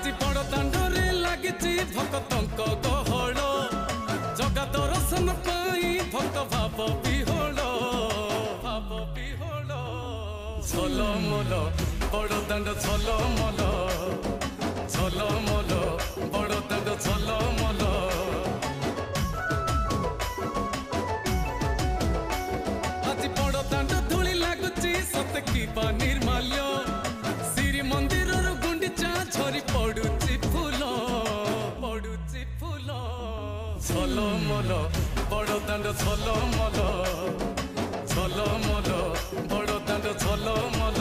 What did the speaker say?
আজি বড় দাଣ୍ଡরে লাগিছি ভক্তঙ্ক গহଳ জগা দর্শন পাই ভক্ত ভাব বিহଳ ঝলমল বড় দাণ্ড ঝলমল ঝলমল বড় দাণ্ড ঝলমল আজি বড় দাণ্ড ধূলি লাগুছি সতে কিবা নির্মাল্য শ্রী মন্দিরর গুন্ডিচা ঝরি পড়ুছি ফুল ঝলমল বড় দাণ্ড ঝলমল ঝলমল বড় দাণ্ড ঝলমল।